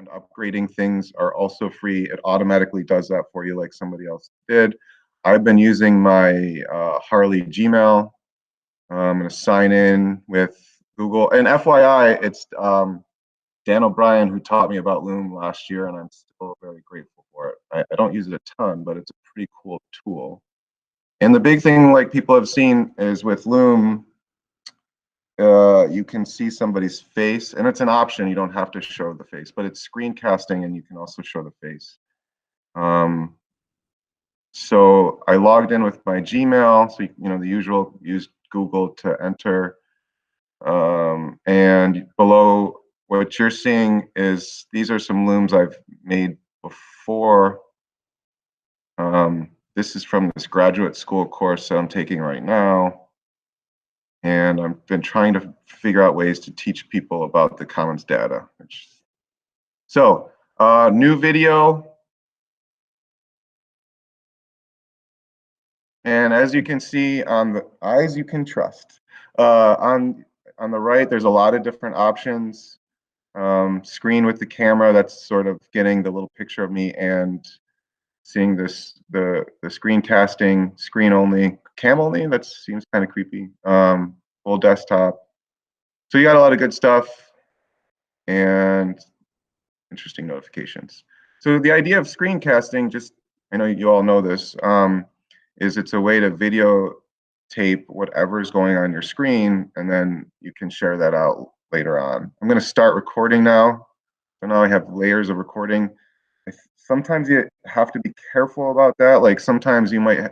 and upgrading things are also free. It automatically does that for you like somebody else did. I've been using my Harley Gmail. I'm going to sign in with Google. And FYI, it's Dan O'Brien who taught me about Loom last year, and I'm still very grateful for it. I don't use it a ton, but it's a pretty cool tool. And the big thing, like people have seen, is with Loom, you can see somebody's face, and it's an option. You don't have to show the face, but it's screencasting, and you can also show the face. So I logged in with my Gmail, so the usual, use Google to enter. And below, what you're seeing is these are some looms I've made before. This is from this graduate school course that I'm taking right now. And I've been trying to figure out ways to teach people about the Commons data. So, new video. And as you can see on the eyes you can trust, on the right, there's a lot of different options. Screen with the camera, that's sort of getting the little picture of me, and seeing the screencasting, screen only, cam only, that seems kind of creepy. Full desktop. So you got a lot of good stuff and interesting notifications. So the idea of screencasting, just, I know you all know this, is it's a way to videotape whatever is going on your screen, and then you can share that out later on. I'm going to start recording now. So now I have layers of recording. Sometimes you have to be careful about that. Like sometimes you might,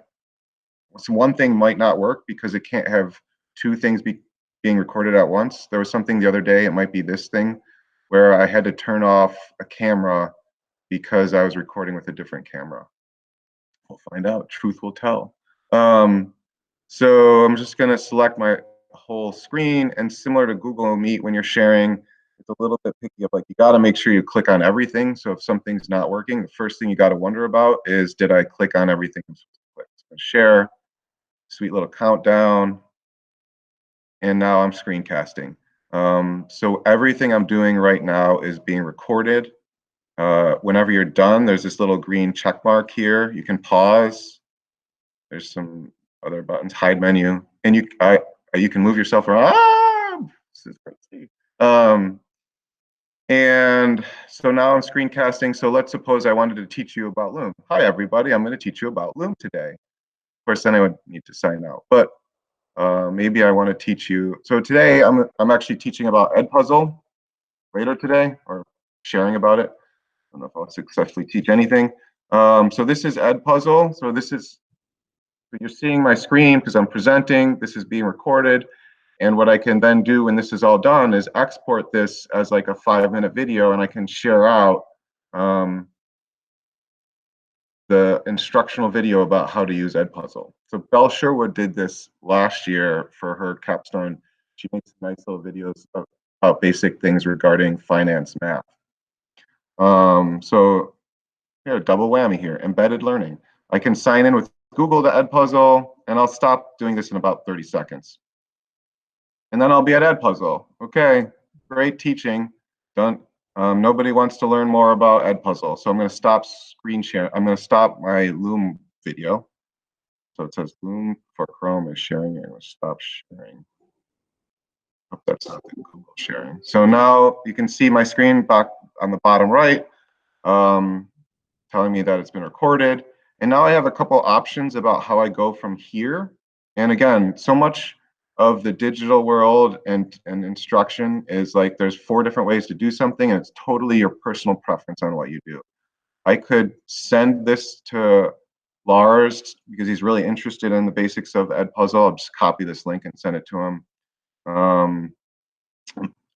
one thing might not work because it can't have two things being recorded at once. There was something the other day, it might be this thing, where I had to turn off a camera because I was recording with a different camera. We'll find out. Truth will tell. So I'm just going to select my whole screen, and similar to Google Meet, when you're sharing, it's a little bit picky of, like, you got to make sure you click on everything. So if something's not working, the first thing you got to wonder about is, did I click on everything I'm supposed to click? So share, sweet little countdown, and now I'm screencasting. So everything I'm doing right now is being recorded. Whenever you're done, there's this little green check mark here. You can pause. There's some other buttons, hide menu, and you can move yourself around. This is crazy. And so now I'm screencasting. So let's suppose I wanted to teach you about Loom. Hi, everybody. I'm going to teach you about Loom today. Of course, then I would need to sign out. But maybe I want to teach you. So today I'm actually teaching about Edpuzzle later today, or sharing about it. I don't know if I'll successfully teach anything. So this is Edpuzzle. So you're seeing my screen because I'm presenting. This is being recorded. And what I can then do when this is all done is export this as like a 5-minute video, and I can share out the instructional video about how to use Edpuzzle. So Belle Sherwood did this last year for her capstone. She makes nice little videos about basic things regarding finance math. So here, double whammy here, embedded learning. I can sign in with Google to Edpuzzle, and I'll stop doing this in about 30 seconds. And then I'll be at Edpuzzle. Okay, great teaching. Done. Nobody wants to learn more about Edpuzzle, so I'm going to stop screen share. I'm going to stop my Loom video. So it says Loom for Chrome is sharing. I'm going to stop sharing. Hope that's not the Google sharing. So now you can see my screen back on the bottom right, telling me that it's been recorded. And now I have a couple options about how I go from here. And again, so much of the digital world and instruction is like there's 4 different ways to do something, and it's totally your personal preference on what you do. I could send this to Lars because he's really interested in the basics of Edpuzzle. I'll just copy this link and send it to him.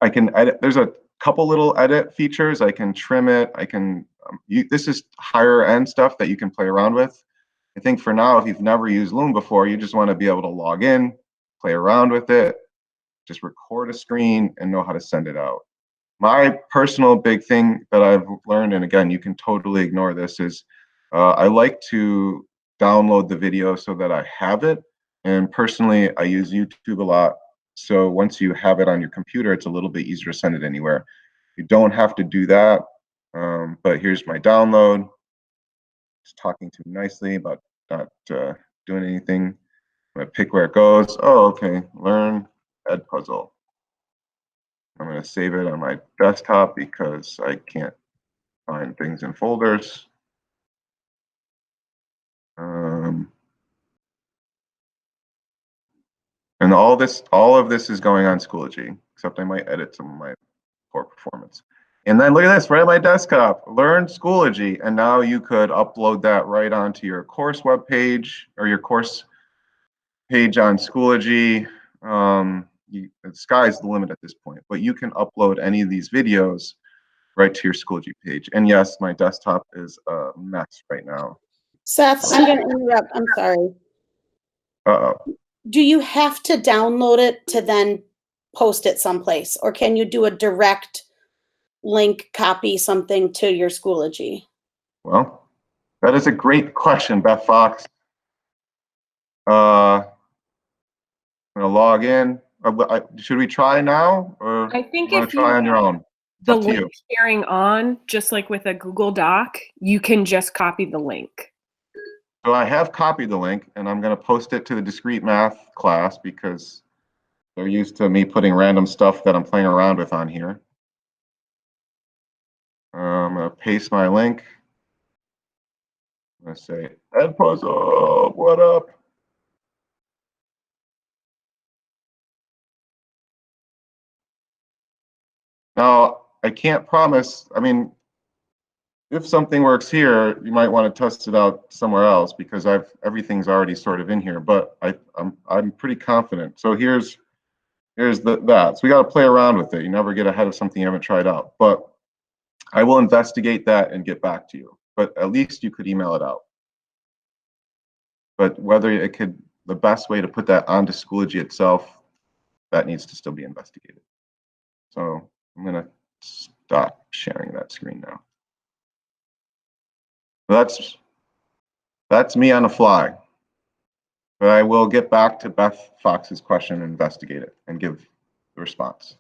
I can edit. There's a couple little edit features. I can trim it. I can. This is higher end stuff that you can play around with. I think for now, if you've never used Loom before, you just want to be able to log in, play around with it, just record a screen, and know how to send it out. My personal big thing that I've learned, and again, you can totally ignore this, is I like to download the video so that I have it. And personally, I use YouTube a lot. So once you have it on your computer, it's a little bit easier to send it anywhere. You don't have to do that. But here's my download. It's talking to me nicely about not doing anything. I'm gonna pick where it goes. Oh, okay, learn Edpuzzle. I'm gonna save it on my desktop because I can't find things in folders. And all of this is going on Schoology, except I might edit some of my poor performance. And then look at this, right on my desktop, learn Schoology. And now you could upload that right onto your course web page or your course page on Schoology. The sky's the limit at this point, but you can upload any of these videos right to your Schoology page. And yes, my desktop is a mess right now. Seth, I'm going to interrupt. I'm sorry. Uh-oh. Do you have to download it to then post it someplace, or can you do a direct link, copy something to your Schoology? Well, that is a great question, Beth Fox. I'm gonna log in. Should we try now, or I think you want if to try on your own? It's the up to link you. sharing on, just like with a Google Doc, you can just copy the link. So I have copied the link, and I'm going to post it to the discrete math class because they're used to me putting random stuff that I'm playing around with on here. I'm going to paste my link. I'm going to say, Edpuzzle, what up? Now, I can't promise, I mean, if something works here, you might want to test it out somewhere else because everything's already sort of in here, but I'm pretty confident. So here's that. So we got to play around with it. You never get ahead of something you haven't tried out. But I will investigate that and get back to you. But at least you could email it out. But whether it could, the best way to put that onto Schoology itself, that needs to still be investigated. So I'm going to stop sharing that screen now. That's me on the fly. But I will get back to Beth Fox's question and investigate it and give the response.